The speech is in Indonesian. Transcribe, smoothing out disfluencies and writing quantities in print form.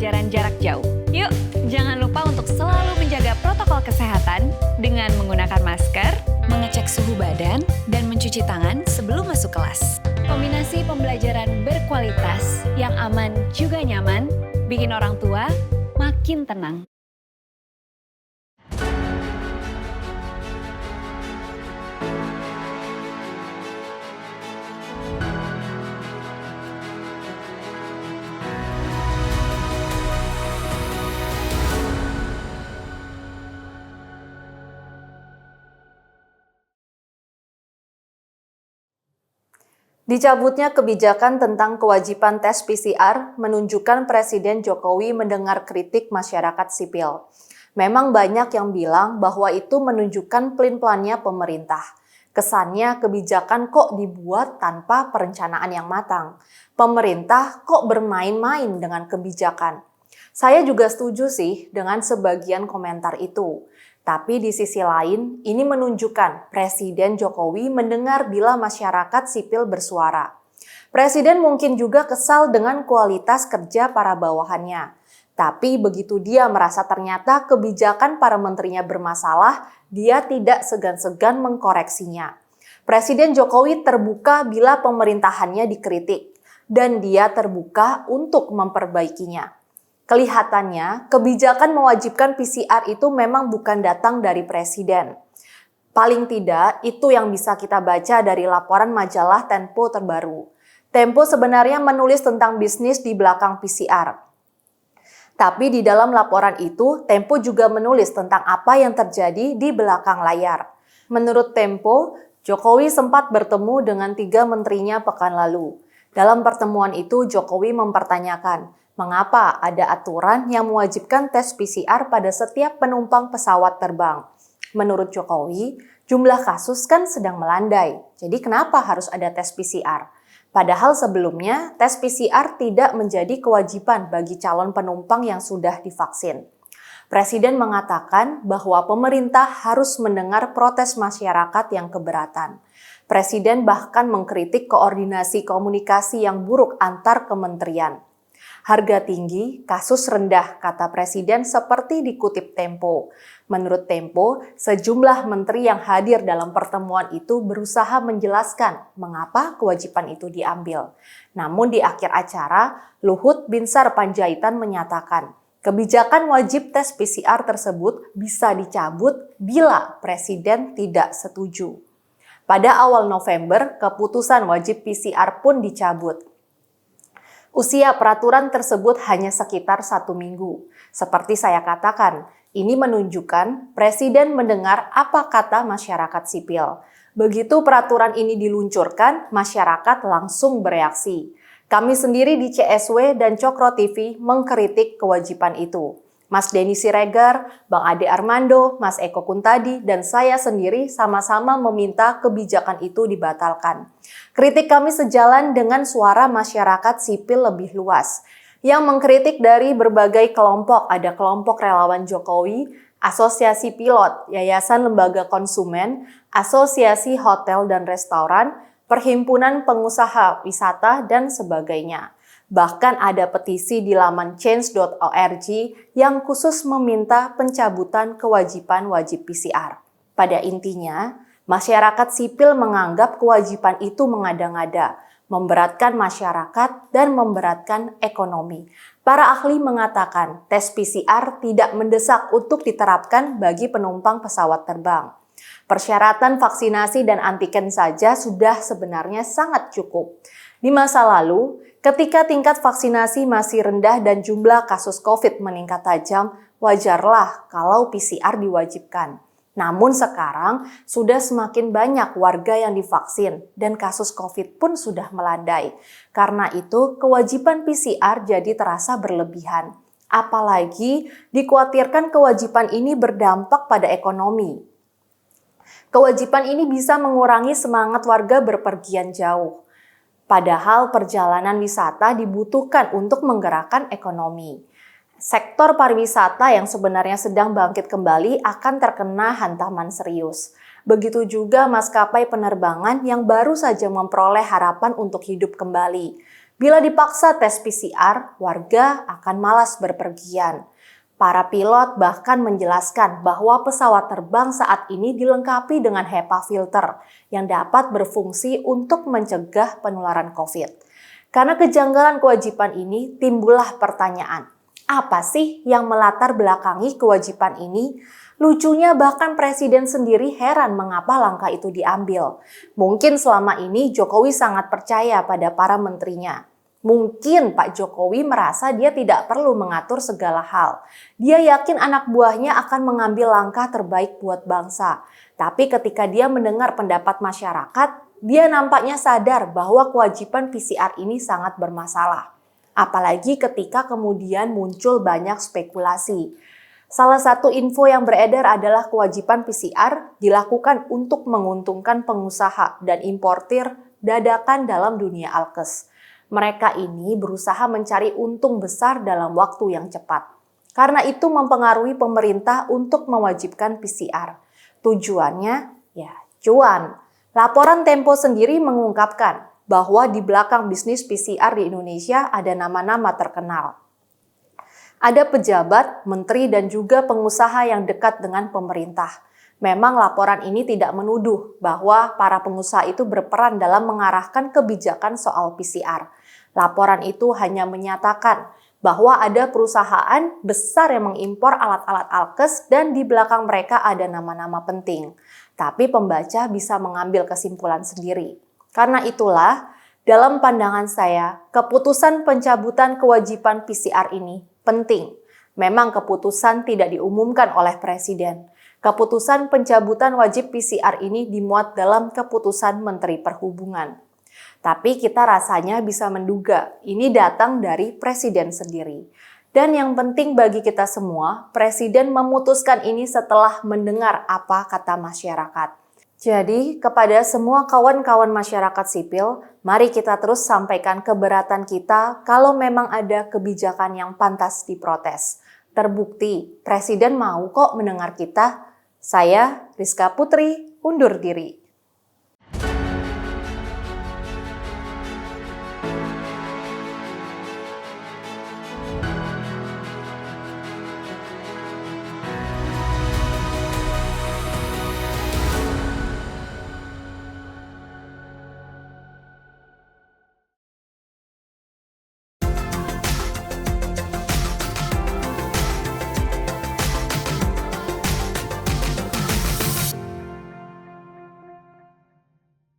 pembelajaran jarak jauh. Yuk, jangan lupa untuk selalu menjaga protokol kesehatan dengan menggunakan masker, mengecek suhu badan, dan mencuci tangan sebelum masuk kelas. Kombinasi pembelajaran berkualitas yang aman juga nyaman, bikin orang tua makin tenang. Dicabutnya kebijakan tentang kewajiban tes PCR menunjukkan Presiden Jokowi mendengar kritik masyarakat sipil. Memang banyak yang bilang bahwa itu menunjukkan pelin-pelannya pemerintah. Kesannya kebijakan kok dibuat tanpa perencanaan yang matang. Pemerintah kok bermain-main dengan kebijakan. Saya juga setuju sih dengan sebagian komentar itu. Tapi di sisi lain, ini menunjukkan Presiden Jokowi mendengar bila masyarakat sipil bersuara. Presiden mungkin juga kesal dengan kualitas kerja para bawahannya. Tapi begitu dia merasa ternyata kebijakan para menterinya bermasalah, dia tidak segan-segan mengkoreksinya. Presiden Jokowi terbuka bila pemerintahannya dikritik, dan dia terbuka untuk memperbaikinya. Kelihatannya, kebijakan mewajibkan PCR itu memang bukan datang dari Presiden. Paling tidak, itu yang bisa kita baca dari laporan majalah Tempo terbaru. Tempo sebenarnya menulis tentang bisnis di belakang PCR. Tapi di dalam laporan itu, Tempo juga menulis tentang apa yang terjadi di belakang layar. Menurut Tempo, Jokowi sempat bertemu dengan 3 menterinya pekan lalu. Dalam pertemuan itu, Jokowi mempertanyakan, mengapa ada aturan yang mewajibkan tes PCR pada setiap penumpang pesawat terbang? Menurut Jokowi, jumlah kasus kan sedang melandai, jadi kenapa harus ada tes PCR? Padahal sebelumnya, tes PCR tidak menjadi kewajiban bagi calon penumpang yang sudah divaksin. Presiden mengatakan bahwa pemerintah harus mendengar protes masyarakat yang keberatan. Presiden bahkan mengkritik koordinasi komunikasi yang buruk antar kementerian. Harga tinggi, kasus rendah, kata Presiden seperti dikutip Tempo. Menurut Tempo, sejumlah menteri yang hadir dalam pertemuan itu berusaha menjelaskan mengapa kewajiban itu diambil. Namun di akhir acara, Luhut Binsar Panjaitan menyatakan, kebijakan wajib tes PCR tersebut bisa dicabut bila Presiden tidak setuju. Pada awal November, keputusan wajib PCR pun dicabut. Usia peraturan tersebut hanya sekitar 1 minggu. Seperti saya katakan, ini menunjukkan Presiden mendengar apa kata masyarakat sipil. Begitu peraturan ini diluncurkan, masyarakat langsung bereaksi. Kami sendiri di CSW dan Cokro TV mengkritik kewajiban itu. Mas Denny Siregar, Bang Ade Armando, Mas Eko Kuntadi, dan saya sendiri sama-sama meminta kebijakan itu dibatalkan. Kritik kami sejalan dengan suara masyarakat sipil lebih luas, yang mengkritik dari berbagai kelompok. Ada kelompok relawan Jokowi, Asosiasi Pilot, Yayasan Lembaga Konsumen, Asosiasi Hotel dan Restoran, Perhimpunan Pengusaha Wisata, dan sebagainya. Bahkan ada petisi di laman change.org yang khusus meminta pencabutan kewajiban wajib PCR. Pada intinya, masyarakat sipil menganggap kewajiban itu mengada-ngada, memberatkan masyarakat dan memberatkan ekonomi. Para ahli mengatakan tes PCR tidak mendesak untuk diterapkan bagi penumpang pesawat terbang. Persyaratan vaksinasi dan antigen saja sudah sebenarnya sangat cukup. Di masa lalu, ketika tingkat vaksinasi masih rendah dan jumlah kasus COVID meningkat tajam, wajarlah kalau PCR diwajibkan. Namun sekarang sudah semakin banyak warga yang divaksin dan kasus COVID pun sudah melandai. Karena itu kewajiban PCR jadi terasa berlebihan. Apalagi dikhawatirkan kewajiban ini berdampak pada ekonomi. Kewajiban ini bisa mengurangi semangat warga berpergian jauh. Padahal perjalanan wisata dibutuhkan untuk menggerakkan ekonomi. Sektor pariwisata yang sebenarnya sedang bangkit kembali akan terkena hantaman serius. Begitu juga maskapai penerbangan yang baru saja memperoleh harapan untuk hidup kembali. Bila dipaksa tes PCR, warga akan malas berpergian. Para pilot bahkan menjelaskan bahwa pesawat terbang saat ini dilengkapi dengan HEPA filter yang dapat berfungsi untuk mencegah penularan COVID. Karena kejanggalan kewajiban ini, timbullah pertanyaan, apa sih yang melatar belakangi kewajiban ini? Lucunya bahkan Presiden sendiri heran mengapa langkah itu diambil. Mungkin selama ini Jokowi sangat percaya pada para menterinya. Mungkin Pak Jokowi merasa dia tidak perlu mengatur segala hal. Dia yakin anak buahnya akan mengambil langkah terbaik buat bangsa. Tapi ketika dia mendengar pendapat masyarakat, dia nampaknya sadar bahwa kewajiban PCR ini sangat bermasalah. Apalagi ketika kemudian muncul banyak spekulasi. Salah satu info yang beredar adalah kewajiban PCR dilakukan untuk menguntungkan pengusaha dan importir dadakan dalam dunia alkes. Mereka ini berusaha mencari untung besar dalam waktu yang cepat. Karena itu mempengaruhi pemerintah untuk mewajibkan PCR. Tujuannya, ya cuan. Laporan Tempo sendiri mengungkapkan bahwa di belakang bisnis PCR di Indonesia ada nama-nama terkenal. Ada pejabat, menteri, dan juga pengusaha yang dekat dengan pemerintah. Memang laporan ini tidak menuduh bahwa para pengusaha itu berperan dalam mengarahkan kebijakan soal PCR. Laporan itu hanya menyatakan bahwa ada perusahaan besar yang mengimpor alat-alat alkes dan di belakang mereka ada nama-nama penting. Tapi pembaca bisa mengambil kesimpulan sendiri. Karena itulah, dalam pandangan saya, keputusan pencabutan kewajiban PCR ini penting. Memang keputusan tidak diumumkan oleh Presiden. Keputusan pencabutan wajib PCR ini dimuat dalam keputusan Menteri Perhubungan. Tapi kita rasanya bisa menduga ini datang dari Presiden sendiri. Dan yang penting bagi kita semua, Presiden memutuskan ini setelah mendengar apa kata masyarakat. Jadi, kepada semua kawan-kawan masyarakat sipil, mari kita terus sampaikan keberatan kita kalau memang ada kebijakan yang pantas diprotes. Terbukti, Presiden mau kok mendengar kita. Saya, Rizka Putri, undur diri.